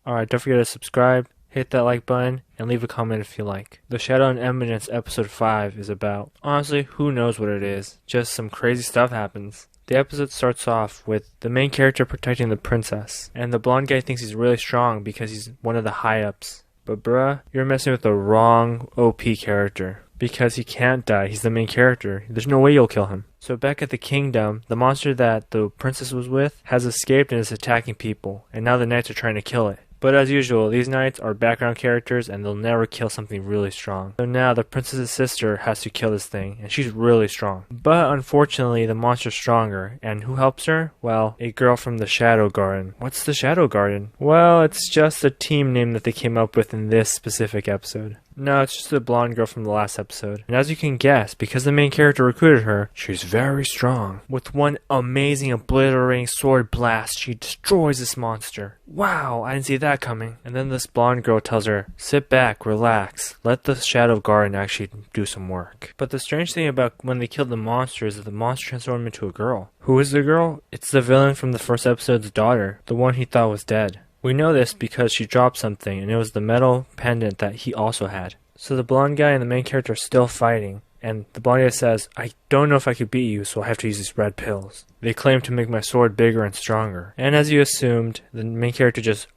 Alright, don't forget to subscribe, hit that like button, and leave a comment if you like. The Shadow and Eminence episode 5 is about, honestly, who knows what it is. Just some crazy stuff happens. The episode starts off with the main character protecting the princess, and the blonde guy thinks he's really strong because he's one of the high-ups. But bruh, you're messing with the wrong OP character. Because he can't die, he's the main character. There's no way you'll kill him. So back at the kingdom, the monster that the princess was with has escaped and is attacking people, and now the knights are trying to kill it. But as usual, these knights are background characters and they'll never kill something really strong. So now the princess's sister has to kill this thing, and she's really strong. But unfortunately, the monster's stronger, and who helps her? Well, a girl from the Shadow Garden. What's the Shadow Garden? Well, it's just a team name that they came up with in this specific episode. No, it's just the blonde girl from the last episode. And as you can guess, because the main character recruited her, she's very strong. With one amazing obliterating sword blast, she destroys this monster. Wow, I didn't see that coming. And then this blonde girl tells her, sit back, relax, let the Shadow Garden actually do some work. But the strange thing about when they killed the monster is that the monster transformed into a girl. Who is the girl? It's the villain from the first episode's daughter, the one he thought was dead. We know this because she dropped something, and it was the metal pendant that he also had. So the blonde guy and the main character are still fighting, and the blonde guy says, I don't know if I could beat you, so I have to use these red pills. They claim to make my sword bigger and stronger. And as you assumed, the main character just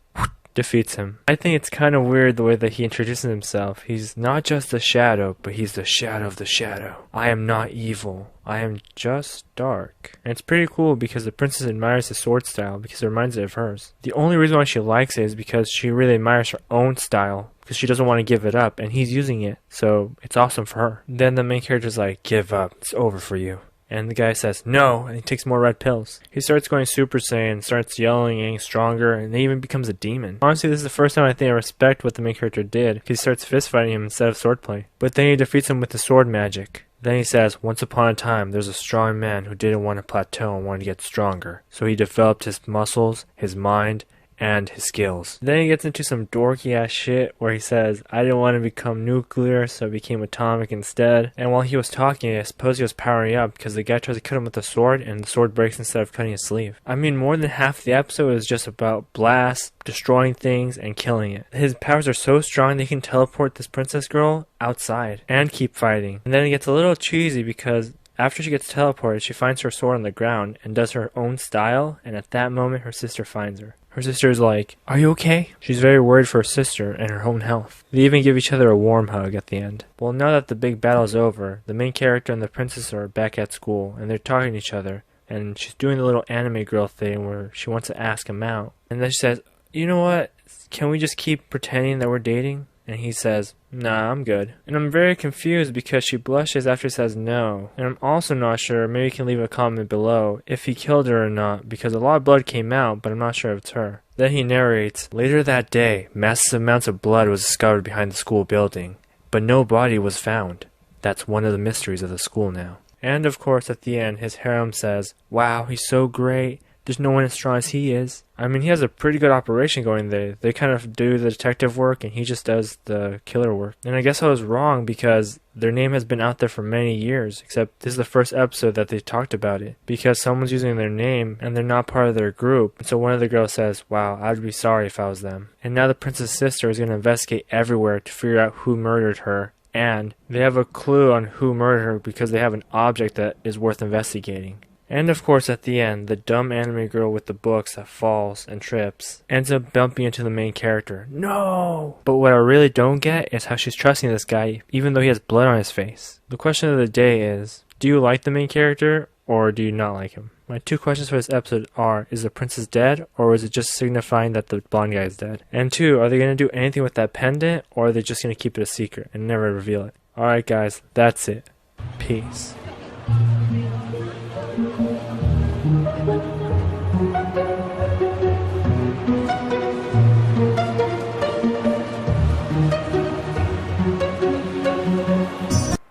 defeats him. I think it's kind of weird the way that he introduces himself. He's not just the shadow, but he's the shadow of the shadow. I am not evil. I am just dark. And it's pretty cool because the princess admires his sword style because it reminds her of hers. The only reason why she likes it is because she really admires her own style because she doesn't want to give it up, and he's using it, so it's awesome for her. Then the main character's like, give up, it's over for you. And the guy says, no, and he takes more red pills. He starts going Super Saiyan, starts yelling, getting stronger, and then even becomes a demon. Honestly, this is the first time I think I respect what the main character did, because he starts fist fighting him instead of swordplay. But then he defeats him with the sword magic. Then he says, once upon a time, there's a strong man who didn't want to plateau and wanted to get stronger. So he developed his muscles, his mind, and his skills. Then he gets into some dorky ass shit where he says, I didn't want to become nuclear, so I became atomic instead. And while he was talking, I suppose he was powering up because the guy tries to cut him with a sword and the sword breaks instead of cutting his sleeve. I mean, more than half the episode is just about blasts, destroying things, and killing it. His powers are so strong they can teleport this princess girl outside and keep fighting. And then it gets a little cheesy because after she gets teleported, she finds her sword on the ground and does her own style, and at that moment her sister finds her. Her sister is like, are you okay? She's very worried for her sister and her own health. They even give each other a warm hug at the end. Well, now that the big battle is over, the main character and the princess are back at school, and they're talking to each other, and she's doing the little anime girl thing where she wants to ask him out. And then she says, you know what? Can we just keep pretending that we're dating? And he says, nah, I'm good. And I'm very confused because she blushes after he says no. And I'm also not sure, maybe you can leave a comment below, if he killed her or not, because a lot of blood came out, but I'm not sure if it's her. Then he narrates, later that day, massive amounts of blood was discovered behind the school building, but no body was found. That's one of the mysteries of the school now. And of course, at the end, his harem says, wow, he's so great. There's no one as strong as he is. I mean, he has a pretty good operation going there. They kind of do the detective work and he just does the killer work. And I guess I was wrong because their name has been out there for many years, except this is the first episode that they talked about it. Because someone's using their name and they're not part of their group. And so one of the girls says, wow, I'd be sorry if I was them. And now the princess' sister is going to investigate everywhere to figure out who murdered her. And they have a clue on who murdered her because they have an object that is worth investigating. And of course at the end, the dumb anime girl with the books that falls and trips ends up bumping into the main character. No! But what I really don't get is how she's trusting this guy even though he has blood on his face. The question of the day is, do you like the main character or do you not like him? My two questions for this episode are, is the princess dead or is it just signifying that the blonde guy is dead? And two, are they going to do anything with that pendant or are they just going to keep it a secret and never reveal it? Alright guys, that's it. Peace.